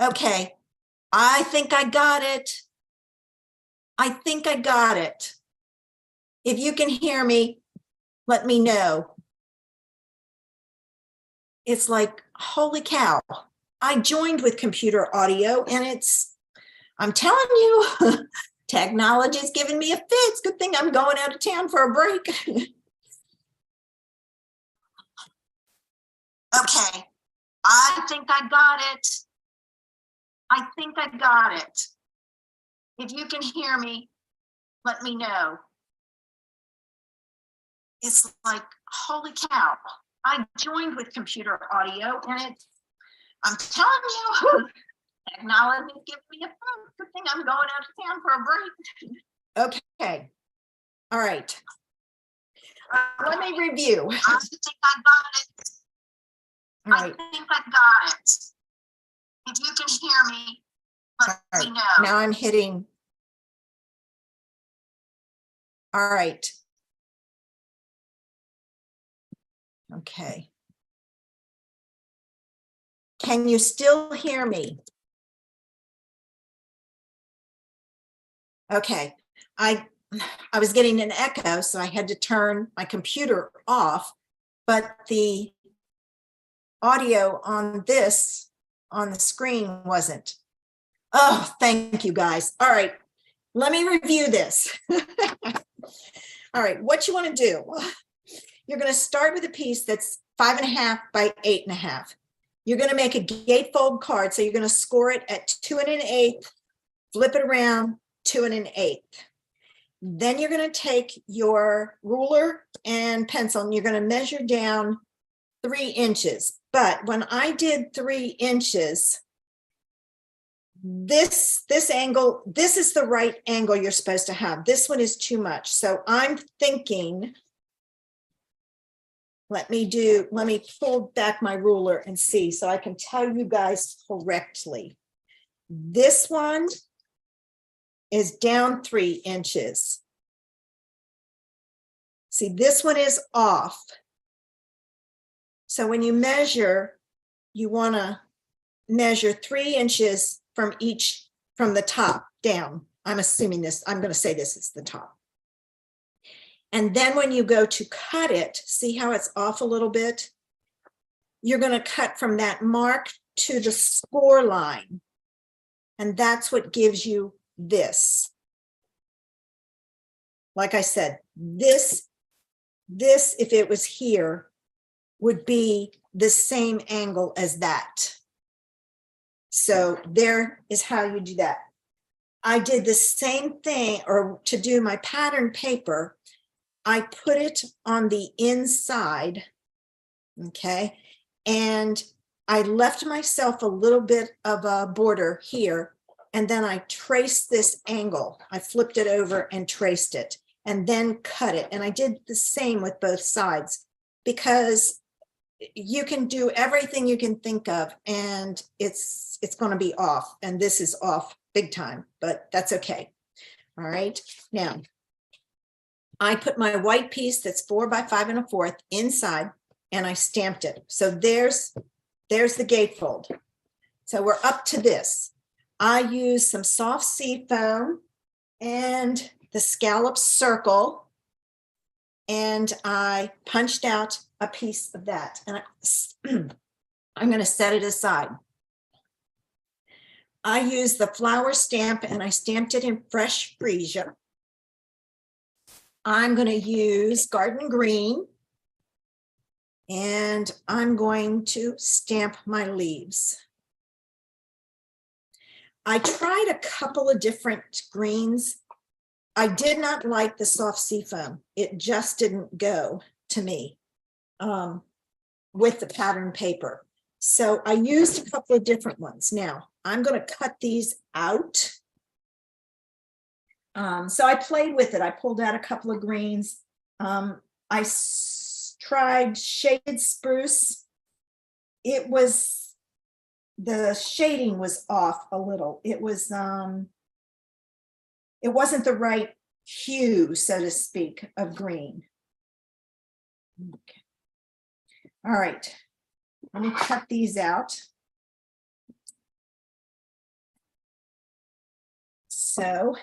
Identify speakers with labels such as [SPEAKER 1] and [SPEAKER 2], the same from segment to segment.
[SPEAKER 1] Okay, I think I got it. I think I got it. If you can hear me, let me know. It's like, holy cow. I joined with computer audio and I'm telling you, technology is giving me a fit. It's a good thing I'm going out of town for a break. Okay, I think I got it. I think I got it. If you can hear me, let me know. It's like, holy cow. I joined with computer audio and I'm telling you, technology is giving me a phone. Good thing I'm going out of town for a break. Okay. All right. Let me review. I think I got it. All right. I think I got it. If you can hear me, let me know. Now I'm hitting. All right. Okay. Can you still hear me? Okay. I was getting an echo, so I had to turn my computer off, but the audio on the screen wasn't. Oh, thank you guys. All right, let me review this. All right, what you want to do, you're going to start with a piece that's 5.5 by 8.5. You're going to make a gatefold card, so you're going to score it at 2 1/8, flip it around, 2 1/8. Then you're going to take your ruler and pencil and you're going to measure down 3 inches. But when I did 3 inches, this angle, this is the right angle you're supposed to have. This one is too much. So I'm thinking, let me pull back my ruler and see so I can tell you guys correctly. This one is down 3 inches. See, this one is off. So when you measure, you want to measure 3 inches from the top down. I'm assuming this, I'm going to say this is the top. And then when you go to cut it, see how it's off a little bit? You're going to cut from that mark to the score line. And that's what gives you this. Like I said, this, if it was here, would be the same angle as that. So there is how you do that. I did the same thing, or to do my pattern paper, I put it on the inside, okay? And I left myself a little bit of a border here, and then I traced this angle. I flipped it over and traced it, and then cut it. And I did the same with both sides, because you can do everything you can think of and it's going to be off, and this is off big time, but that's okay. All right, now I put my white piece that's 4 by 5 1/4 inside and I stamped it. So there's the gatefold. So we're up to this. I used some soft sea foam and the scallop circle, and I punched out a piece of that, and I'm going to set it aside. I used the flower stamp and I stamped it in fresh freesia. I'm going to use garden green, and I'm going to stamp my leaves. I tried a couple of different greens. I did not like the soft sea foam. It just didn't go to me with the pattern paper. So I used a couple of different ones. Now I'm going to cut these out. So I played with it. I pulled out a couple of greens. I tried shaded spruce. The shading was off a little. It wasn't the right hue, so to speak, of green. Okay. All right, let me cut these out. So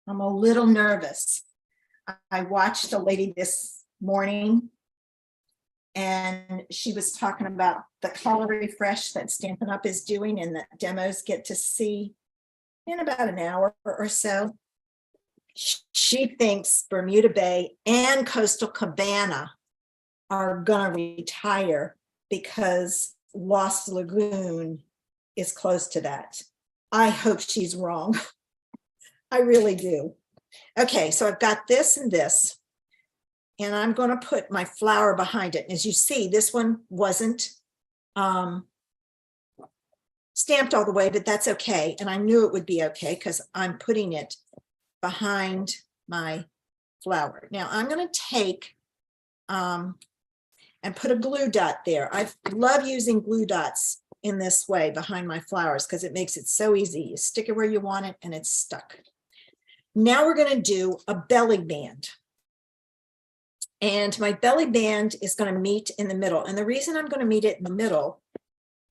[SPEAKER 1] I'm a little nervous. I watched a lady this morning and she was talking about the color refresh that Stampin' Up! Is doing and that demos get to see in about an hour or so. She thinks Bermuda Bay and Coastal Cabana are gonna retire because Lost Lagoon is close to that. I hope she's wrong. I really do. Okay, so I've got this and this, and I'm going to put my flower behind it. And as you see, this one wasn't stamped all the way, but that's okay. And I knew it would be okay because I'm putting it behind my flower. Now I'm going to take and put a glue dot there. I love using glue dots in this way behind my flowers because it makes it so easy. You stick it where you want it and it's stuck. Now we're going to do a belly band. And my belly band is going to meet in the middle. And the reason I'm going to meet it in the middle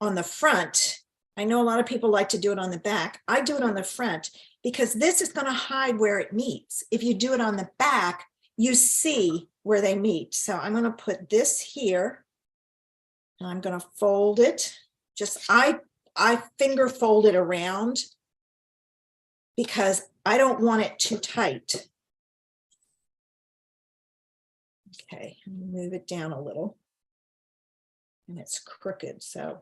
[SPEAKER 1] on the front, I know a lot of people like to do it on the back. I do it on the front because this is going to hide where it meets. If you do it on the back, you see where they meet. So I'm going to put this here. And I'm going to fold it. Just I finger fold it around because I don't want it too tight. Okay, move it down a little. And it's crooked, so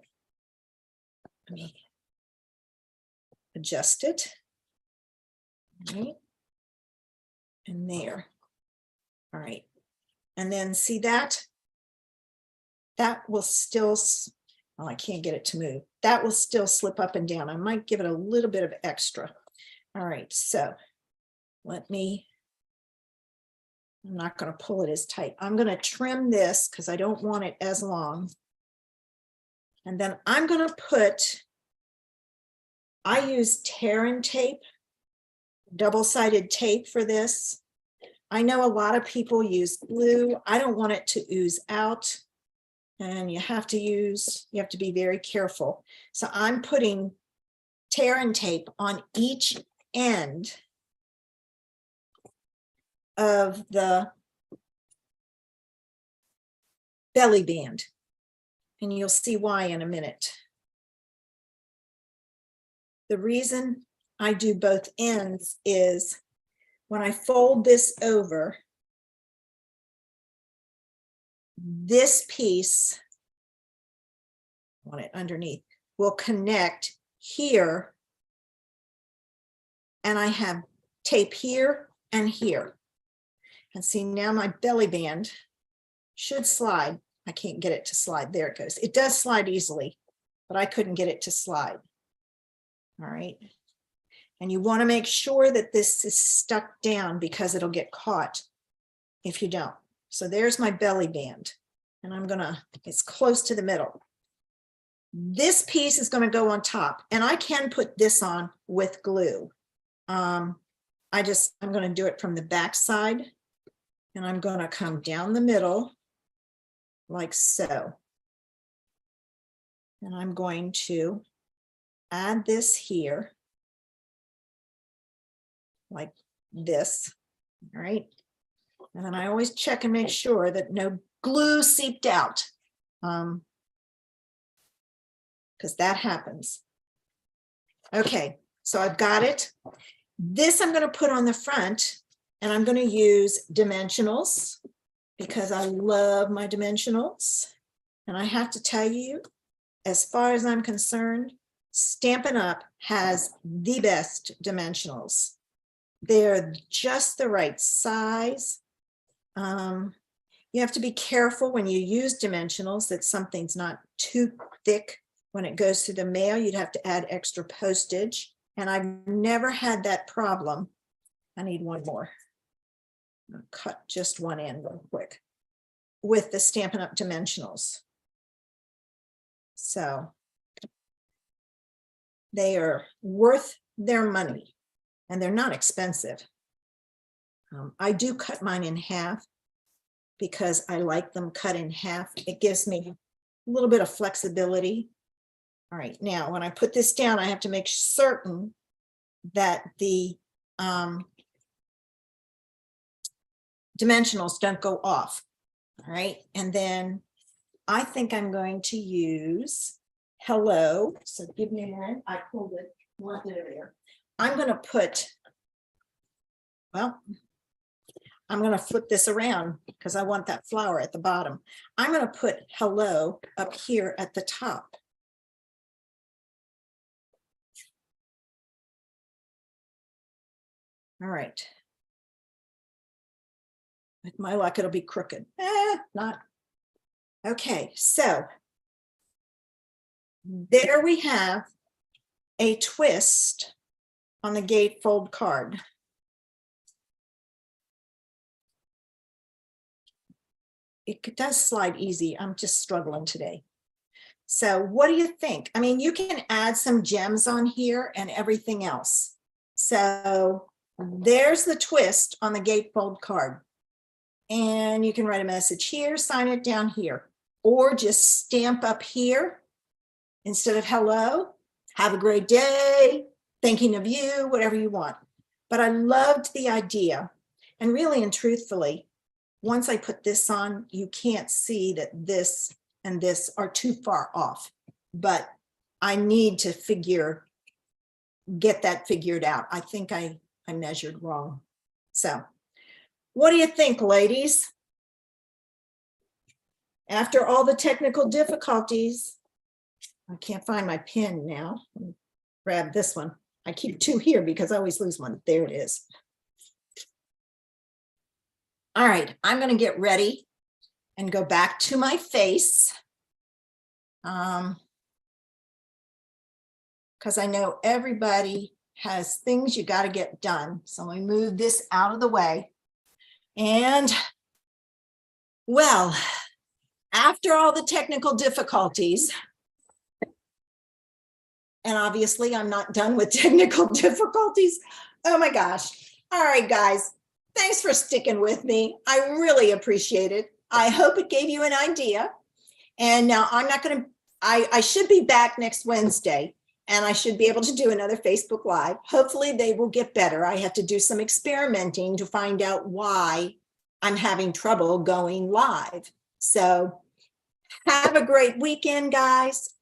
[SPEAKER 1] I'm going to adjust it. All right. And there. All right. And then see that? That will still, oh, I can't get it to move. That will still slip up and down. I might give it a little bit of extra. All right, so let me, I'm not going to pull it as tight. I'm going to trim this because I don't want it as long. And then I'm going to put, I use tear and tape, double-sided tape for this. I know a lot of people use glue. I don't want it to ooze out. And you have to be very careful. So I'm putting tear and tape on each end of the belly band. And you'll see why in a minute. The reason I do both ends is when I fold this over, this piece, I want it underneath, will connect here. And I have tape here and here. And see, now my belly band should slide. I can't get it to slide. There it goes. It does slide easily, but I couldn't get it to slide. All right. And you want to make sure that this is stuck down because it'll get caught if you don't. So there's my belly band. And I'm gonna, it's close to the middle. This piece is going to go on top, and I can put this on with glue. I'm going to do it from the back side, and I'm going to come down the middle like so. And I'm going to add this here like this, all right? And then I always check and make sure that no glue seeped out, because that happens. Okay, so I've got it. This I'm going to put on the front, and I'm going to use dimensionals because I love my dimensionals. And I have to tell you, as far as I'm concerned, Stampin' Up! Has the best dimensionals. They're just the right size. You have to be careful when you use dimensionals that something's not too thick. When it goes through the mail, you'd have to add extra postage. And I've never had that problem. I need one more. I'll cut just one end real quick with the Stampin' Up! Dimensionals. So they are worth their money and they're not expensive. I do cut mine in half because I like them cut in half. It gives me a little bit of flexibility. All right, now when I put this down, I have to make certain that the dimensionals don't go off. All right, and then I think I'm going to use hello. So give me a minute. I pulled it. Left it there. I'm going to put, well, I'm going to flip this around because I want that flower at the bottom. I'm going to put hello up here at the top. All right. With my luck, it'll be crooked. Not. Okay, so there we have a twist on the gatefold card. It does slide easy. I'm just struggling today. So what do you think? I mean, you can add some gems on here and everything else. So there's the twist on the gatefold card. And you can write a message here, sign it down here, or just stamp up here instead of hello, have a great day, thinking of you, whatever you want. But I loved the idea. And really and truthfully, once I put this on, you can't see that this and this are too far off, but I need to get that figured out. I think I measured wrong. So what do you think, ladies? After all the technical difficulties, I can't find my pen now. Grab this one. I keep two here because I always lose one. There it is. All right, I'm going to get ready and go back to my face. Because I know everybody has things you got to get done. So let me move this out of the way. And well, after all the technical difficulties, and obviously I'm not done with technical difficulties. Oh my gosh. All right, guys, thanks for sticking with me. I really appreciate it. I hope it gave you an idea. And now I'm not going to, I should be back next Wednesday and I should be able to do another Facebook Live. Hopefully they will get better. I have to do some experimenting to find out why I'm having trouble going live. So have a great weekend, guys.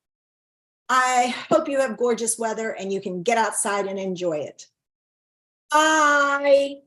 [SPEAKER 1] I hope you have gorgeous weather and you can get outside and enjoy it. Bye.